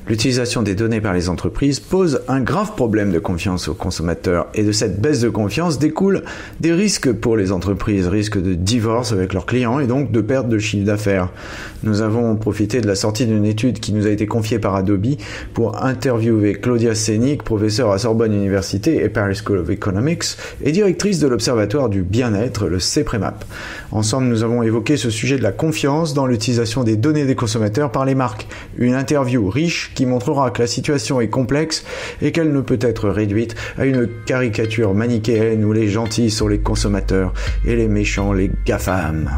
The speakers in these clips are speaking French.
L'utilisation des données par les entreprises pose un grave problème de confiance aux consommateurs et de cette baisse de confiance découlent des risques pour les entreprises, risques de divorce avec leurs clients et donc de perte de chiffre d'affaires. Nous avons profité de la sortie d'une étude qui nous a été confiée par Adobe pour interviewer Claudia Senik, professeure à Sorbonne Université et Paris School of Economics et directrice de l'Observatoire du bien-être, le CEPREMAP. Ensemble, nous avons évoqué ce sujet de la confiance dans l'utilisation des données des consommateurs par les marques. Une interview riche qui montrera que la situation est complexe et qu'elle ne peut être réduite à une caricature manichéenne où les gentils sont les consommateurs et les méchants les GAFAM.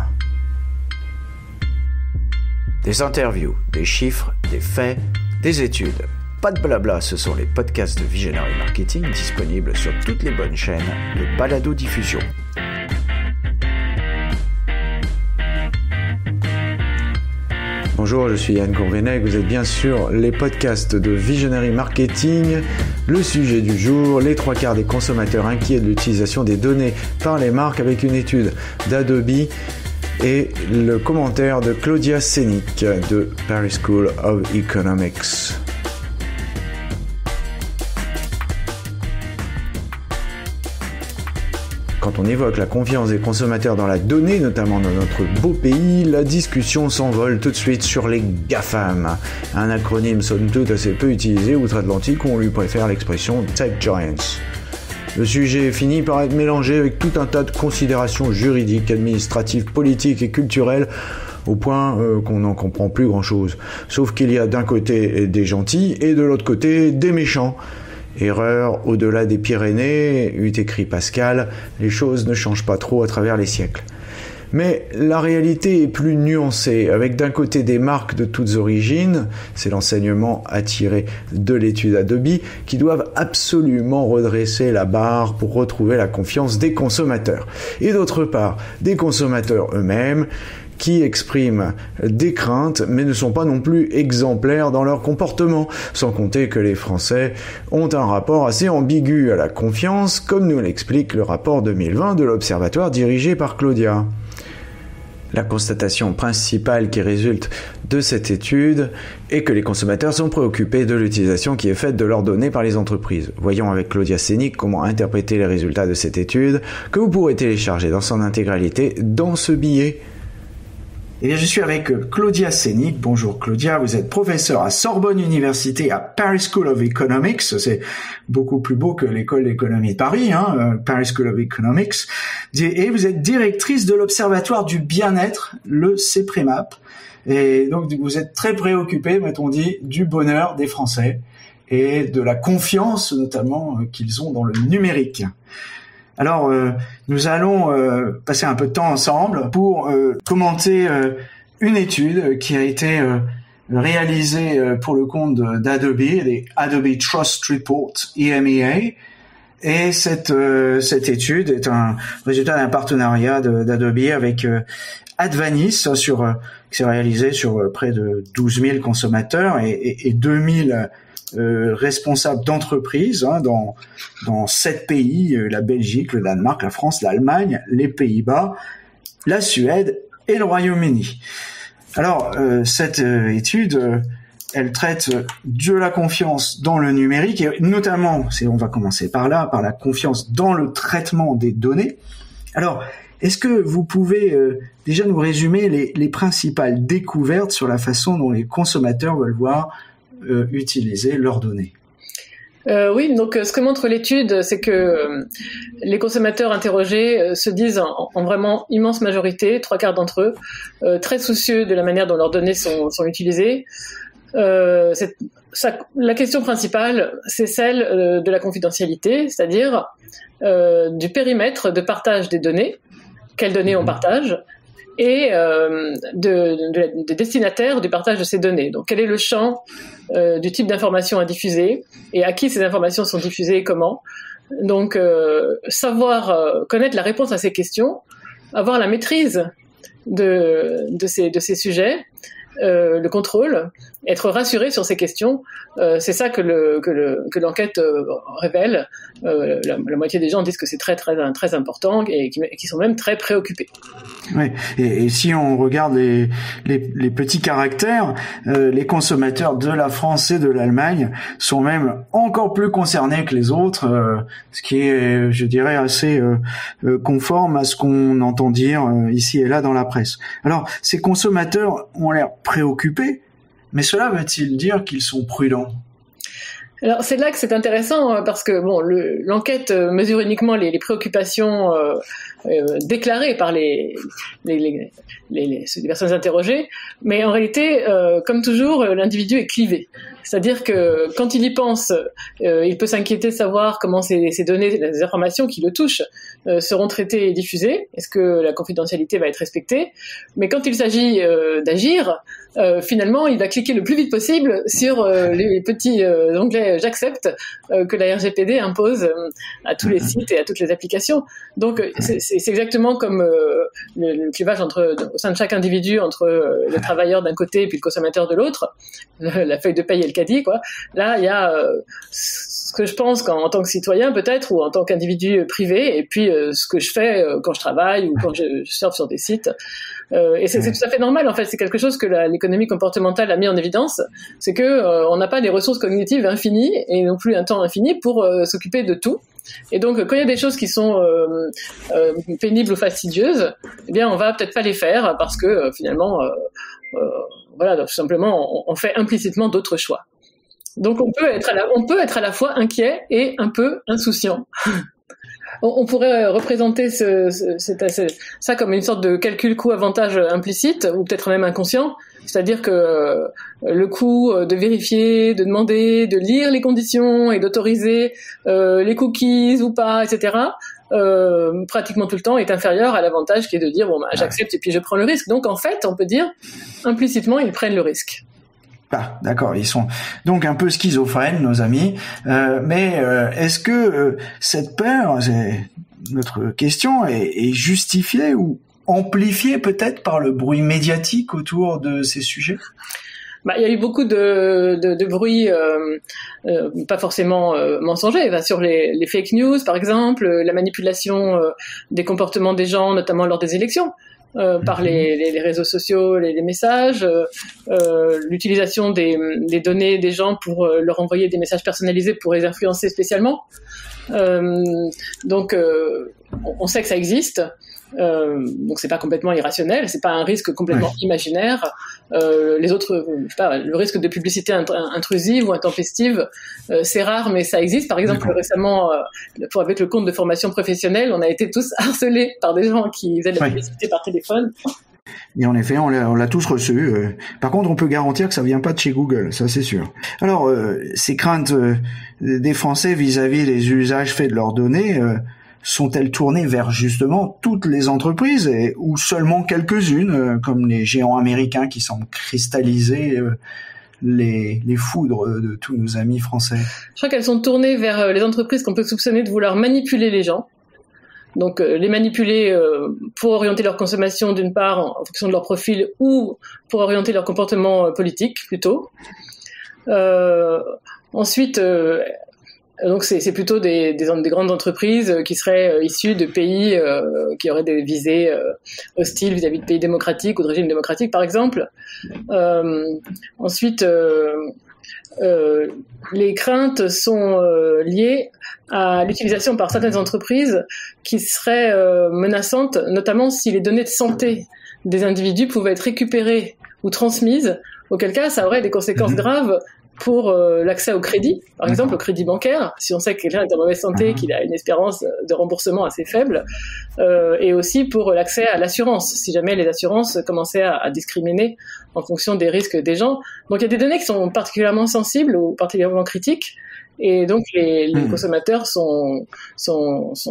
Des interviews, des chiffres, des faits, des études. Pas de blabla, ce sont les podcasts de Visionary Marketing disponibles sur toutes les bonnes chaînes de balado-diffusion. Bonjour, je suis Yann Courvenec, vous êtes bien sûr les podcasts de Visionary Marketing. Le sujet du jour, les 3/4 des consommateurs inquiets de l'utilisation des données par les marques avec une étude d'Adobe et le commentaire de Claudia Senik de Paris School of Economics. Quand on évoque la confiance des consommateurs dans la donnée, notamment dans notre beau pays, la discussion s'envole tout de suite sur les GAFAM, un acronyme somme toute assez peu utilisé outre-Atlantique où on lui préfère l'expression Tech Giants. Le sujet finit par être mélangé avec tout un tas de considérations juridiques, administratives, politiques et culturelles, au point qu'on n'en comprend plus grand-chose. Sauf qu'il y a d'un côté des gentils et de l'autre côté des méchants. Erreur au-delà des Pyrénées, eût écrit Pascal, les choses ne changent pas trop à travers les siècles. Mais la réalité est plus nuancée, avec d'un côté des marques de toutes origines, c'est l'enseignement à tirer de l'étude Adobe, qui doivent absolument redresser la barre pour retrouver la confiance des consommateurs. Et d'autre part, des consommateurs eux-mêmes, qui expriment des craintes, mais ne sont pas non plus exemplaires dans leur comportement, sans compter que les Français ont un rapport assez ambigu à la confiance, comme nous l'explique le rapport 2020 de l'Observatoire dirigé par Claudia. La constatation principale qui résulte de cette étude est que les consommateurs sont préoccupés de l'utilisation qui est faite de leurs données par les entreprises. Voyons avec Claudia Senik comment interpréter les résultats de cette étude, que vous pourrez télécharger dans son intégralité dans ce billet. Et je suis avec Claudia Senik. Bonjour Claudia, vous êtes professeure à Sorbonne Université à Paris School of Economics. C'est beaucoup plus beau que l'école d'économie de Paris, Paris School of Economics. Et vous êtes directrice de l'Observatoire du bien-être, le CEPREMAP. Et donc vous êtes très préoccupée, m'a-t-on dit, du bonheur des Français et de la confiance notamment qu'ils ont dans le numérique. Alors, nous allons passer un peu de temps ensemble pour commenter une étude qui a été réalisée pour le compte d'Adobe, les Adobe Trust Report EMEA. Et cette étude est un résultat d'un partenariat d'Adobe avec Advanis qui s'est réalisé sur près de 12 000 consommateurs et 2 000 responsables d'entreprises dans 7 pays, la Belgique, le Danemark, la France, l'Allemagne, les Pays-Bas, la Suède et le Royaume-Uni. Alors, cette étude, elle traite de la confiance dans le numérique et notamment, on va commencer par là, par la confiance dans le traitement des données. Alors, est-ce que vous pouvez déjà nous résumer les principales découvertes sur la façon dont les consommateurs veulent voir utiliser leurs données? Oui, donc ce que montre l'étude, c'est que les consommateurs interrogés se disent en vraiment immense majorité, 3/4 d'entre eux, très soucieux de la manière dont leurs données sont utilisées. La question principale, c'est celle de la confidentialité, c'est-à-dire du périmètre de partage des données, quelles données on partage, et de destinataire du partage de ces données. Donc, quel est le champ du type d'informations à diffuser et à qui ces informations sont diffusées et comment. Donc, connaître la réponse à ces questions, avoir la maîtrise de ces sujets, le contrôle, être rassuré sur ces questions. C'est ça que l'enquête révèle. La moitié des gens disent que c'est très très très important et qui sont même très préoccupés. Oui, et si on regarde les petits caractères, les consommateurs de la France et de l'Allemagne sont même encore plus concernés que les autres, ce qui est, je dirais, assez conforme à ce qu'on entend dire ici et là dans la presse. Alors, ces consommateurs ont l'air préoccupés, mais cela veut-il dire qu'ils sont prudents ? Alors c'est là que c'est intéressant parce que bon, l'enquête mesure uniquement les préoccupations déclarées par les personnes interrogées, mais en réalité, comme toujours, l'individu est clivé. C'est-à-dire que quand il y pense, il peut s'inquiéter de savoir comment ces données, les informations qui le touchent, seront traitées et diffusées. Est-ce que la confidentialité va être respectée ? Mais quand il s'agit d'agir, finalement, il va cliquer le plus vite possible sur les petits onglets « J'accepte » que la RGPD impose à tous les sites et à toutes les applications. Donc, c'est exactement comme le clivage au sein de chaque individu entre le travailleur d'un côté et puis le consommateur de l'autre, la feuille de paye et le caddie, quoi. Là, il y a ce que je pense en tant que citoyen peut-être ou en tant qu'individu privé, et puis ce que je fais quand je travaille ou quand je surfe sur des sites. Et c'est tout à fait normal, en fait. C'est quelque chose que l'économie comportementale a mis en évidence, c'est que on n'a pas des ressources cognitives infinies et non plus un temps infini pour s'occuper de tout. Et donc, quand il y a des choses qui sont pénibles ou fastidieuses, eh bien, on va peut-être pas les faire parce que finalement, voilà, tout simplement, on fait implicitement d'autres choix. Donc, on peut être à la fois inquiet et un peu insouciant. On pourrait représenter ça comme une sorte de calcul coût-avantage implicite ou peut-être même inconscient, c'est-à-dire que le coût de vérifier, de demander, de lire les conditions et d'autoriser les cookies ou pas, etc., pratiquement tout le temps est inférieur à l'avantage qui est de dire bon, bah, j'accepte et puis je prends le risque. Donc en fait, on peut dire implicitement ils prennent le risque. Ah, d'accord, ils sont donc un peu schizophrènes, nos amis. Mais est-ce que cette peur, c'est notre question, est justifiée ou amplifiée peut-être par le bruit médiatique autour de ces sujets ? Il y a eu beaucoup de bruit, pas forcément mensonger, sur les fake news, par exemple, la manipulation des comportements des gens, notamment lors des élections. Par les réseaux sociaux, les messages, l'utilisation des données des gens pour leur envoyer des messages personnalisés pour les influencer spécialement. Donc, on sait que ça existe. Donc c'est pas complètement irrationnel, c'est pas un risque complètement imaginaire. Les autres, je sais pas, le risque de publicité intrusive ou intempestive, c'est rare, mais ça existe. Par exemple, récemment, avec le compte de formation professionnelle, on a été tous harcelés par des gens qui faisaient de la publicité par téléphone. Et en effet, on l'a tous reçu. Par contre, on peut garantir que ça vient pas de chez Google, ça c'est sûr. Alors, ces craintes des Français vis-à-vis des usages faits de leurs données, sont-elles tournées vers justement toutes les entreprises ou seulement quelques-unes, comme les géants américains qui semblent cristalliser les foudres de tous nos amis français? Je crois qu'elles sont tournées vers les entreprises qu'on peut soupçonner de vouloir manipuler les gens. Donc les manipuler pour orienter leur consommation d'une part en fonction de leur profil ou pour orienter leur comportement politique plutôt. Ensuite, donc c'est plutôt des grandes entreprises qui seraient issues de pays qui auraient des visées hostiles vis-à-vis de pays démocratiques ou de régimes démocratiques par exemple. Ensuite, les craintes sont liées à l'utilisation par certaines entreprises qui seraient menaçantes, notamment si les données de santé des individus pouvaient être récupérées ou transmises, auquel cas ça aurait des conséquences graves pour l'accès au crédit, par exemple au crédit bancaire, si on sait que quelqu'un est en mauvaise santé, qu'il a une espérance de remboursement assez faible, et aussi pour l'accès à l'assurance, si jamais les assurances commençaient à discriminer en fonction des risques des gens. Donc il y a des données qui sont particulièrement sensibles ou particulièrement critiques, et donc les consommateurs sont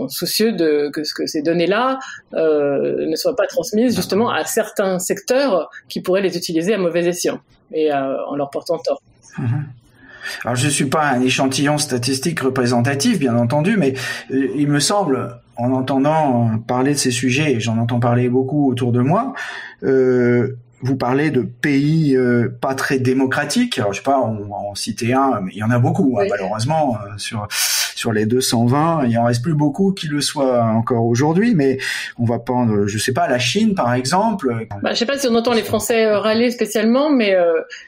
soucieux que ces données-là ne soient pas transmises justement à certains secteurs qui pourraient les utiliser à mauvais escient et en leur portant tort. Alors je suis pas un échantillon statistique représentatif, bien entendu, mais il me semble, en entendant parler de ces sujets, et j'en entends parler beaucoup autour de moi, vous parlez de pays pas très démocratiques. Alors, je sais pas, on va en citer un, mais il y en a beaucoup, oui. Malheureusement, sur les 220, il en reste plus beaucoup qui le soient encore aujourd'hui, mais on va prendre, je sais pas, la Chine, par exemple. Je sais pas si on entend les Français râler spécialement, mais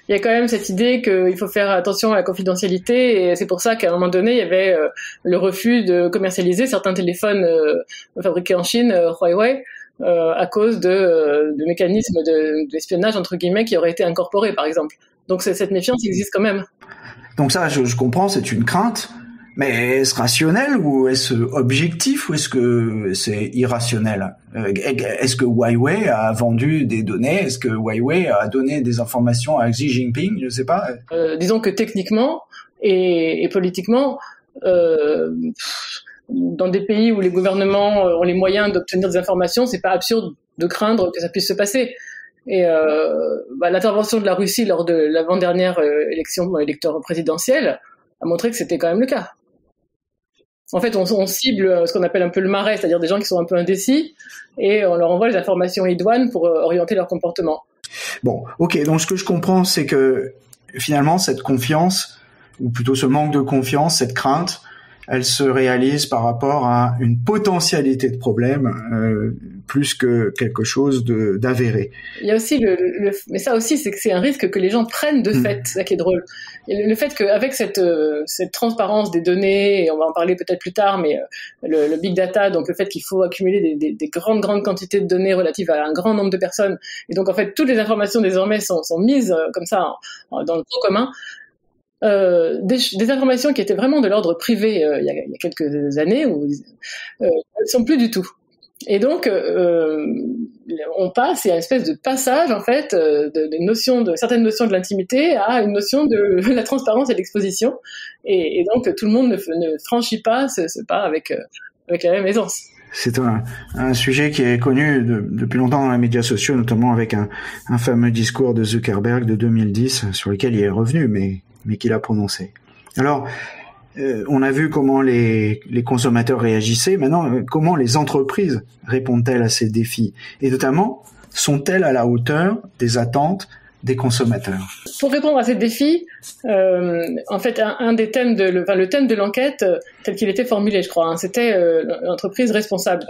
il y a quand même cette idée qu'il faut faire attention à la confidentialité, et c'est pour ça qu'à un moment donné, il y avait le refus de commercialiser certains téléphones fabriqués en Chine, Huawei, à cause de mécanismes d'espionnage, entre guillemets, qui auraient été incorporés, par exemple. Donc cette méfiance existe quand même. Donc ça, je comprends, c'est une crainte. Mais est-ce rationnel ou est-ce objectif ou est-ce que c'est irrationnel? Est-ce que Huawei a vendu des données? Est-ce que Huawei a donné des informations à Xi Jinping? Je sais pas. Disons que techniquement et politiquement, dans des pays où les gouvernements ont les moyens d'obtenir des informations, c'est pas absurde de craindre que ça puisse se passer. Et l'intervention de la Russie lors de l'avant-dernière élection présidentielle a montré que c'était quand même le cas. En fait, on cible ce qu'on appelle un peu le marais, c'est-à-dire des gens qui sont un peu indécis, et on leur envoie les informations idoines pour orienter leur comportement. Bon, ok, donc ce que je comprends, c'est que finalement, cette confiance, ou plutôt ce manque de confiance, cette crainte, elle se réalise par rapport à une potentialité de problème plus que quelque chose d'avéré. Il y a aussi mais ça aussi, c'est que c'est un risque que les gens prennent de fait, c'est ça qui est drôle. Et le fait qu'avec cette transparence des données, et on va en parler peut-être plus tard, mais le big data, donc le fait qu'il faut accumuler des grandes quantités de données relatives à un grand nombre de personnes, et donc en fait toutes les informations désormais sont mises comme ça dans le pot commun. Des informations qui étaient vraiment de l'ordre privé il y a quelques années, elles sont plus du tout. Et donc on passe, il y a une espèce de passage en fait de certaines notions de l'intimité à une notion de la transparence et de l'exposition, et donc tout le monde ne franchit pas ce pas avec la même aisance. C'est un sujet qui est connu depuis longtemps dans les médias sociaux, notamment avec un fameux discours de Zuckerberg de 2010 sur lequel il est revenu, mais qu'il a prononcé. Alors, on a vu comment les consommateurs réagissaient. Maintenant, comment les entreprises répondent-elles à ces défis? Et notamment, sont-elles à la hauteur des attentes des consommateurs? Pour répondre à ces défis, en fait, un des thèmes le thème de l'enquête, tel qu'il était formulé, je crois, c'était l'entreprise responsable.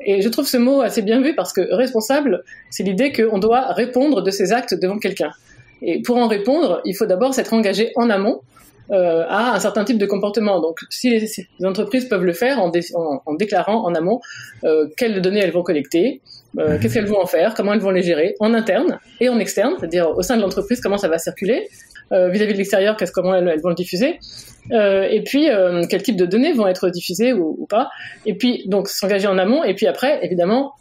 Et je trouve ce mot assez bien vu parce que responsable, c'est l'idée qu'on doit répondre de ses actes devant quelqu'un. Et pour en répondre, il faut d'abord s'être engagé en amont à un certain type de comportement. Donc, si les entreprises peuvent le faire en déclarant en amont quelles données elles vont collecter, qu'est-ce qu'elles vont en faire, comment elles vont les gérer, en interne et en externe, c'est-à-dire au sein de l'entreprise, comment ça va circuler, vis-à-vis de l'extérieur, comment elles vont le diffuser, et puis quel type de données vont être diffusées ou pas, et puis donc s'engager en amont, et puis après, évidemment,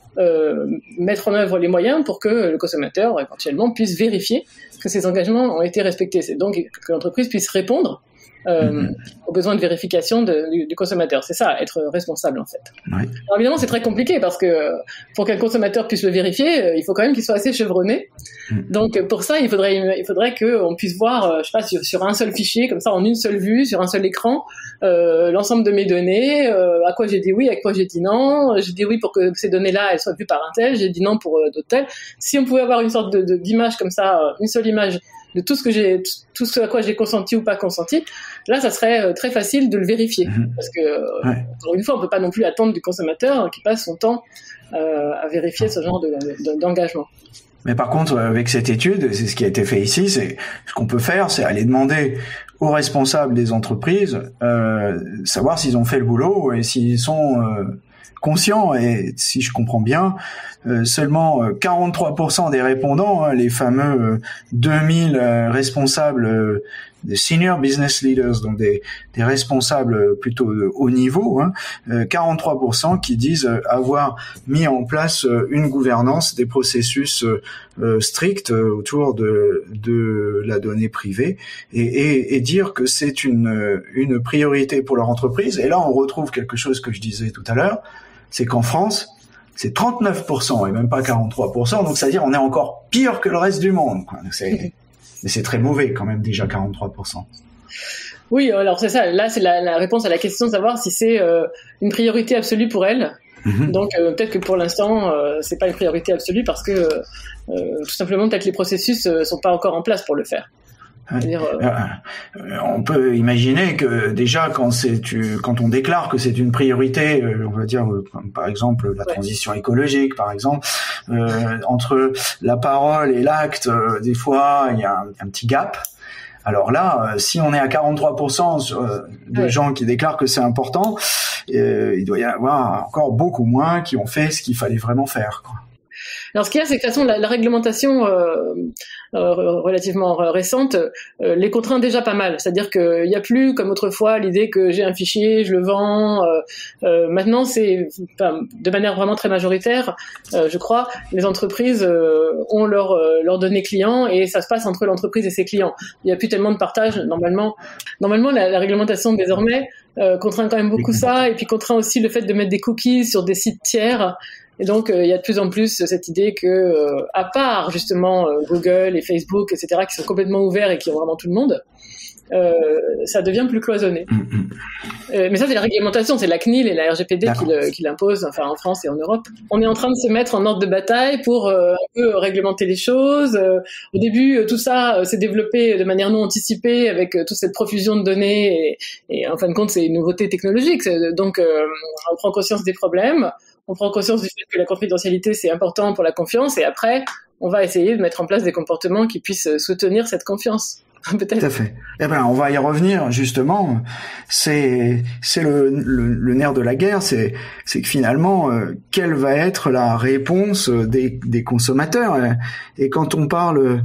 mettre en œuvre les moyens pour que le consommateur éventuellement puisse vérifier que ces engagements ont été respectés. C'est donc que l'entreprise puisse répondre aux besoins de vérification du consommateur. C'est ça, être responsable en fait. Oui. Alors évidemment, c'est très compliqué parce que pour qu'un consommateur puisse le vérifier, il faut quand même qu'il soit assez chevronné. Donc pour ça, il faudrait qu'on puisse voir, je sais pas, sur un seul fichier, comme ça, en une seule vue, sur un seul écran, l'ensemble de mes données, à quoi j'ai dit oui, à quoi j'ai dit non. J'ai dit oui pour que ces données-là, elles soient vues par un tel, j'ai dit non pour d'autres tels. Si on pouvait avoir une sorte d'image comme ça, une seule image de tout ce à quoi j'ai consenti ou pas consenti, là, ça serait très facile de le vérifier. Parce que, encore une fois, on peut pas non plus attendre du consommateur qui passe son temps à vérifier ce genre d'engagement. Mais par contre, avec cette étude, c'est ce qui a été fait ici, c'est ce qu'on peut faire, c'est aller demander aux responsables des entreprises, savoir s'ils ont fait le boulot et s'ils sont conscients. Et si je comprends bien, seulement 43% des répondants, les fameux 2000 responsables des senior business leaders, donc des responsables plutôt de haut niveau, 43% qui disent avoir mis en place une gouvernance, des processus stricts autour de la donnée privée, et dire que c'est une priorité pour leur entreprise. Et là, on retrouve quelque chose que je disais tout à l'heure, c'est qu'en France, c'est 39% et même pas 43%, donc c'est-à-dire on est encore pire que le reste du monde, quoi. Mais c'est très mauvais quand même, déjà 43%. Oui, alors c'est ça. Là, c'est la réponse à la question de savoir si c'est une priorité absolue pour elles Donc peut-être que pour l'instant c'est pas une priorité absolue parce que tout simplement peut-être les processus sont pas encore en place pour le faire. On peut imaginer que déjà quand on déclare que c'est une priorité, on va dire par exemple la transition écologique, par exemple, entre la parole et l'acte, des fois il y a un petit gap. Alors là, si on est à 43% de gens qui déclarent que c'est important, il doit y avoir encore beaucoup moins qui ont fait ce qu'il fallait vraiment faire, quoi. Alors ce qu'il y a, c'est que de toute façon, la réglementation relativement récente les contraint déjà pas mal. C'est-à-dire qu'il n'y a plus, comme autrefois, l'idée que j'ai un fichier, je le vends. Maintenant, c'est de manière vraiment très majoritaire, je crois, les entreprises ont leurs données clients et ça se passe entre l'entreprise et ses clients. Il n'y a plus tellement de partage, normalement. Normalement, la réglementation, désormais, contraint quand même beaucoup ça, et puis contraint aussi le fait de mettre des cookies sur des sites tiers. Et donc, il y a de plus en plus cette idée que, à part justement Google et Facebook, etc., qui sont complètement ouverts et qui ont vraiment tout le monde, ça devient plus cloisonné. Mais ça, c'est la réglementation, c'est la CNIL et la RGPD qui l'imposent, enfin en France et en Europe. On est en train de se mettre en ordre de bataille pour un peu réglementer les choses. Au début, tout ça s'est développé de manière non anticipée avec toute cette profusion de données et en fin de compte, c'est une nouveauté technologique. Donc, on prend conscience des problèmes. On prend conscience du fait que la confidentialité, c'est important pour la confiance, et après, on va essayer de mettre en place des comportements qui puissent soutenir cette confiance. Peut-être. Tout à fait. Eh ben, on va y revenir, justement. C'est le nerf de la guerre, c'est que finalement, quelle va être la réponse des consommateurs? Et quand on parle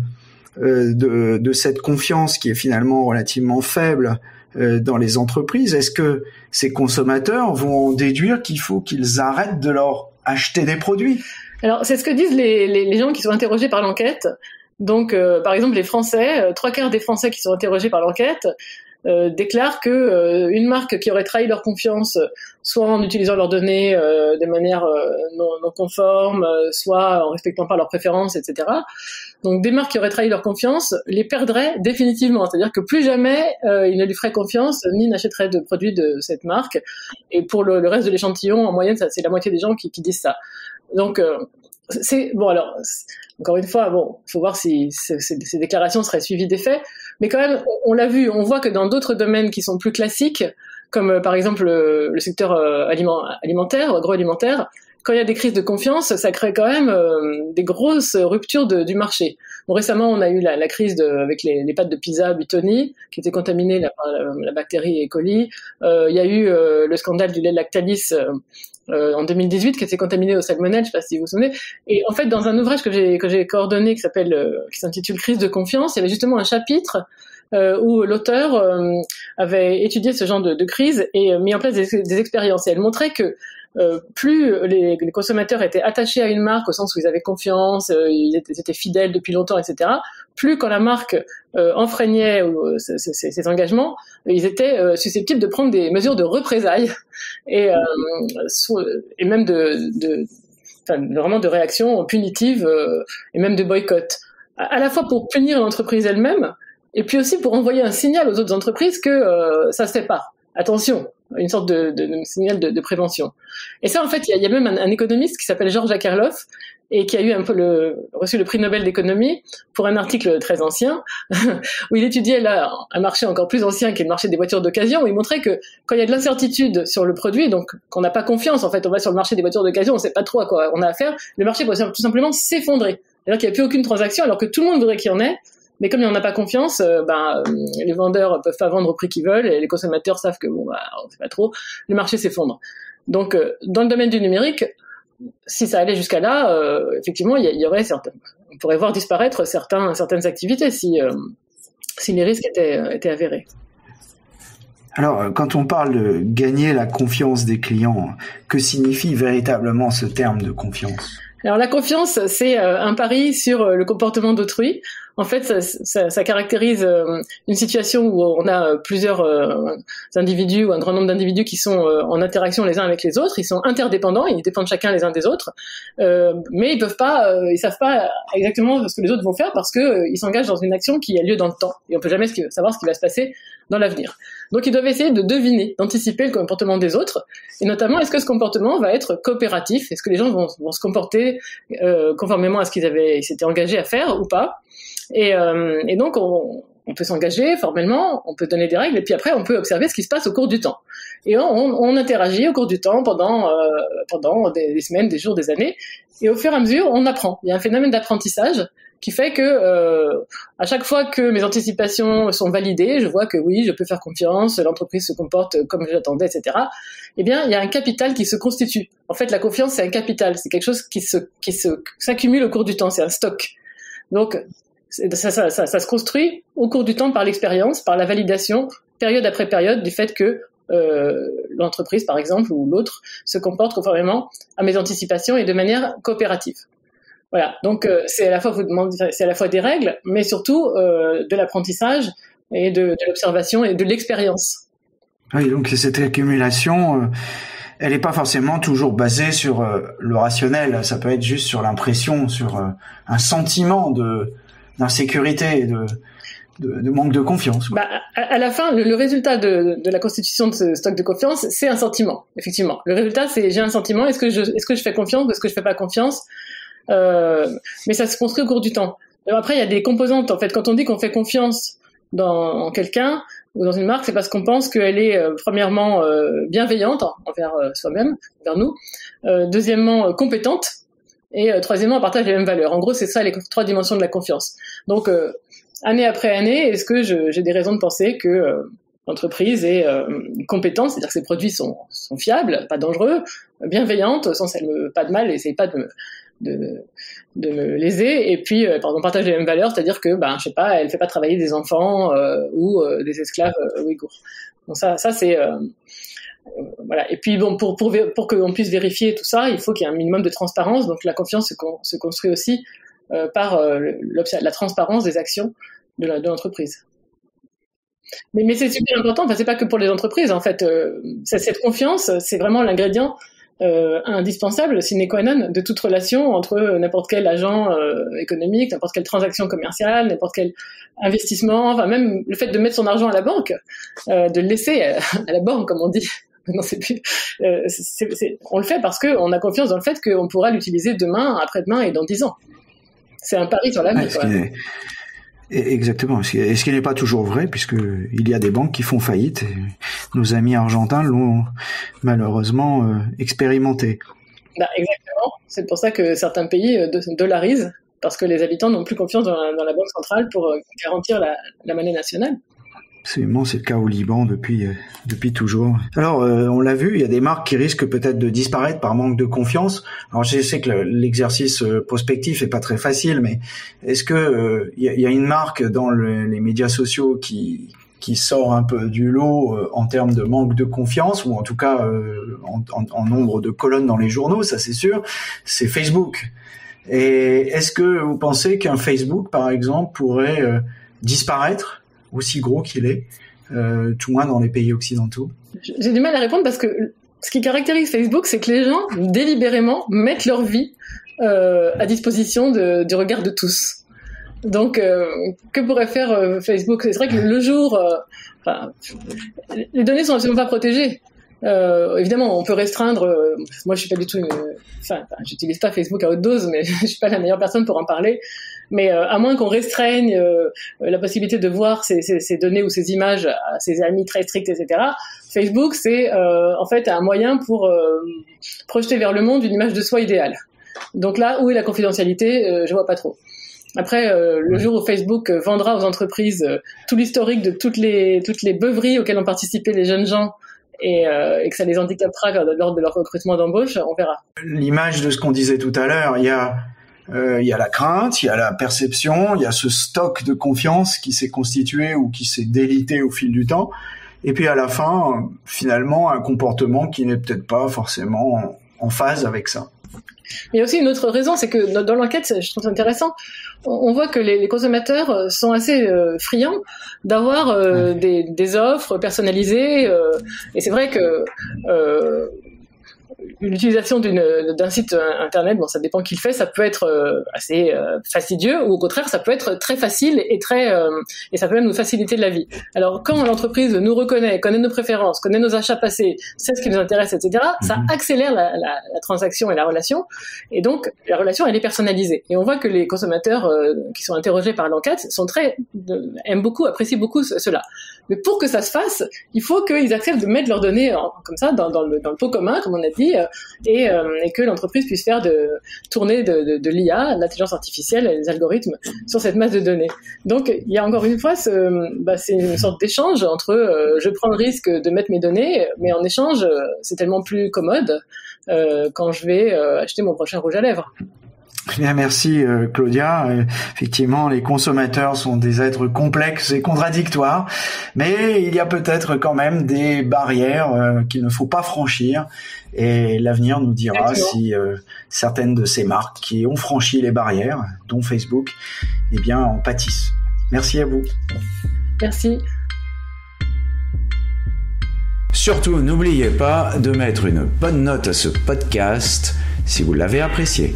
de cette confiance qui est finalement relativement faible dans les entreprises, est-ce que ces consommateurs vont déduire qu'il faut qu'ils arrêtent de leur acheter des produits? Alors, c'est ce que disent les gens qui sont interrogés par l'enquête. Donc, par exemple, les Français, 3/4 des Français qui sont interrogés par l'enquête déclarent que une marque qui aurait trahi leur confiance, soit en utilisant leurs données de manière non conforme, soit en respectant pas leurs préférences, etc. Donc, des marques qui auraient trahi leur confiance les perdraient définitivement. C'est-à-dire que plus jamais ils ne lui feraient confiance ni n'achèteraient de produits de cette marque. Et pour le reste de l'échantillon, en moyenne, c'est la moitié des gens qui disent ça. Donc, c'est bon. Alors, encore une fois, bon, faut voir si ces déclarations seraient suivies des faits. Mais quand même, on l'a vu, on voit que dans d'autres domaines qui sont plus classiques, comme par exemple le secteur alimentaire, agroalimentaire, quand il y a des crises de confiance, ça crée quand même des grosses ruptures du marché. Bon, récemment, on a eu la crise avec les pâtes de pizza Buitoni, qui étaient contaminées par la bactérie E. coli. Il y a eu le scandale du lait Lactalis en 2018, qui était contaminé au salmonelle, je ne sais pas si vous vous souvenez. Et en fait, dans un ouvrage que j'ai coordonné, qui s'intitule Crise de confiance, il y avait justement un chapitre où l'auteur avait étudié ce genre de crise et mis en place des expériences. Et elle montrait que plus les consommateurs étaient attachés à une marque au sens où ils avaient confiance, ils étaient fidèles depuis longtemps, etc., plus quand la marque enfreignait ses engagements, ils étaient susceptibles de prendre des mesures de représailles et même vraiment de réactions punitives et même de boycott. À la fois pour punir l'entreprise elle-même et puis aussi pour envoyer un signal aux autres entreprises que ça se fait pas. Attention, une sorte de signal de prévention. Et ça, en fait, il y a même un économiste qui s'appelle Georges Akerlof et qui a eu reçu le prix Nobel d'économie pour un article très ancien où il étudiait là un marché encore plus ancien qui est le marché des voitures d'occasion, où il montrait que quand il y a de l'incertitude sur le produit, donc qu'on n'a pas confiance, en fait, on va sur le marché des voitures d'occasion, on sait pas trop à quoi on a affaire, le marché peut tout simplement s'effondrer. C'est-à-dire qu'il n'y a plus aucune transaction alors que tout le monde voudrait qu'il y en ait. Mais comme il n'y en a pas confiance, les vendeurs peuvent pas vendre au prix qu'ils veulent et les consommateurs savent que on sait pas trop, le marché s'effondre. Donc, dans le domaine du numérique, si ça allait jusqu'à là, effectivement, il y aurait on pourrait voir disparaître certaines activités si les risques étaient avérés. Alors, quand on parle de gagner la confiance des clients, que signifie véritablement ce terme de confiance ? Alors la confiance, c'est un pari sur le comportement d'autrui. En fait, ça caractérise une situation où on a plusieurs individus ou un grand nombre d'individus qui sont en interaction les uns avec les autres. Ils sont interdépendants, ils dépendent chacun les uns des autres, mais ils savent pas exactement ce que les autres vont faire parce que ils s'engagent dans une action qui a lieu dans le temps et on peut jamais savoir ce qui va se passer dans l'avenir. Donc ils doivent essayer de deviner, d'anticiper le comportement des autres, et notamment est-ce que ce comportement va être coopératif, est-ce que les gens vont se comporter conformément à ce qu'ils s'étaient engagés à faire ou pas. Et donc on peut s'engager formellement, on peut donner des règles, et puis après on peut observer ce qui se passe au cours du temps. Et on interagit au cours du temps pendant des semaines, des jours, des années, et au fur et à mesure on apprend. Il y a un phénomène d'apprentissage qui fait que à chaque fois que mes anticipations sont validées, je vois que oui, je peux faire confiance, l'entreprise se comporte comme j'attendais, etc. Eh bien, il y a un capital qui se constitue. En fait, la confiance, c'est un capital, c'est quelque chose qui s'accumule au cours du temps, c'est un stock. Donc, ça se construit au cours du temps par l'expérience, par la validation, période après période, du fait que l'entreprise, par exemple, ou l'autre, se comporte conformément à mes anticipations et de manière coopérative. Voilà, donc c'est à la fois des règles, mais surtout de l'apprentissage et de l'observation et de l'expérience. Oui, donc cette accumulation, elle n'est pas forcément toujours basée sur le rationnel. Ça peut être juste sur l'impression, sur un sentiment d'insécurité, de manque de confiance. Bah, à la fin, le résultat de la constitution de ce stock de confiance, c'est un sentiment, effectivement. Le résultat, c'est j'ai un sentiment. Est-ce que je fais confiance ou est-ce que je fais pas confiance? Mais ça se construit au cours du temps. Et après, il y a des composantes. En fait, quand on dit qu'on fait confiance en quelqu'un ou dans une marque, c'est parce qu'on pense qu'elle est premièrement bienveillante envers soi-même, envers nous. Deuxièmement, compétente. Et troisièmement, on partage les mêmes valeurs. En gros, c'est ça les trois dimensions de la confiance. Donc, année après année, est-ce que j'ai des raisons de penser que l'entreprise est compétente, c'est-à-dire que ses produits sont fiables, pas dangereux, bienveillante, sans pas de mal, essaye pas de me léser, et puis on partage les mêmes valeurs, c'est-à-dire que je sais pas, elle fait pas travailler des enfants ou des esclaves ouïghours. Donc ça c'est voilà. Et puis bon, pour qu'on puisse vérifier tout ça, il faut qu'il y ait un minimum de transparence. Donc la confiance se construit aussi par la transparence des actions de l'entreprise. Mais c'est super important. Enfin, c'est pas que pour les entreprises. En fait, cette confiance, c'est vraiment l'ingrédient indispensable, sine qua non, de toute relation entre n'importe quel agent économique, n'importe quelle transaction commerciale, n'importe quel investissement. Enfin, même le fait de mettre son argent à la banque, de le laisser à la banque, comme on dit. Non, c'est plus. On le fait parce qu'on a confiance dans le fait qu'on pourra l'utiliser demain, après-demain et dans 10 ans. C'est un pari sur l'avenir. Exactement. Et ce qui n'est pas toujours vrai, puisque il y a des banques qui font faillite. Et nos amis argentins l'ont malheureusement expérimenté. Exactement. C'est pour ça que certains pays dollarisent, parce que les habitants n'ont plus confiance dans la banque centrale pour garantir la monnaie nationale. Absolument, c'est le cas au Liban depuis toujours. Alors, on l'a vu, il y a des marques qui risquent peut-être de disparaître par manque de confiance. Alors, je sais que l'exercice prospectif est pas très facile, mais est-ce que il y a une marque dans les médias sociaux qui sort un peu du lot en termes de manque de confiance, ou en tout cas en nombre de colonnes dans les journaux, ça c'est sûr, c'est Facebook. Et est-ce que vous pensez qu'un Facebook, par exemple, pourrait disparaître aussi gros qu'il est, tout moins dans les pays occidentaux? J'ai du mal à répondre parce que ce qui caractérise Facebook, c'est que les gens, délibérément, mettent leur vie à disposition du regard de tous. Donc, que pourrait faire Facebook? C'est vrai que le jour... les données sont absolument pas protégées. Évidemment, on peut restreindre... moi, je suis pas du tout j'utilise pas Facebook à haute dose, mais je suis pas la meilleure personne pour en parler. Mais à moins qu'on restreigne la possibilité de voir ces données ou ces images à ses amis très stricts, etc., Facebook, c'est en fait un moyen pour projeter vers le monde une image de soi idéale. Donc là, où est la confidentialité? Je vois pas trop. Après, le jour où Facebook vendra aux entreprises tout l'historique de toutes les beuveries auxquelles ont participé les jeunes gens, et que ça les handicapera lors de leur recrutement d'embauche, on verra. L'image de ce qu'on disait tout à l'heure, il y a la crainte, il y a la perception, il y a ce stock de confiance qui s'est constitué ou qui s'est délité au fil du temps, et puis à la fin, finalement, un comportement qui n'est peut-être pas forcément en phase avec ça. Il y a aussi une autre raison, c'est que dans l'enquête, je trouve ça intéressant, on voit que les consommateurs sont assez friands d'avoir des offres personnalisées, et c'est vrai que l'utilisation d'un site internet, bon, ça dépend qui le fait, ça peut être assez fastidieux, ou au contraire, ça peut être très facile et et ça peut même nous faciliter la vie. Alors, quand l'entreprise nous reconnaît, connaît nos préférences, connaît nos achats passés, sait ce qui nous intéresse, etc., ça accélère la transaction et la relation, et donc la relation, elle est personnalisée. Et on voit que les consommateurs qui sont interrogés par l'enquête aiment beaucoup, apprécient beaucoup cela. Mais pour que ça se fasse, il faut qu'ils acceptent de mettre leurs données comme ça dans le pot commun, comme on a dit, et que l'entreprise puisse faire tourner de l'IA, l'intelligence artificielle, les algorithmes sur cette masse de données. Donc, il y a encore une fois, c'est une sorte d'échange entre je prends le risque de mettre mes données, mais en échange, c'est tellement plus commode quand je vais acheter mon prochain rouge à lèvres. Bien, merci Claudia. Effectivement, les consommateurs sont des êtres complexes et contradictoires, mais il y a peut-être quand même des barrières qu'il ne faut pas franchir, et l'avenir nous dira si certaines de ces marques qui ont franchi les barrières, dont Facebook, eh bien, en pâtissent. Merci à vous. Merci. Surtout, n'oubliez pas de mettre une bonne note à ce podcast si vous l'avez apprécié.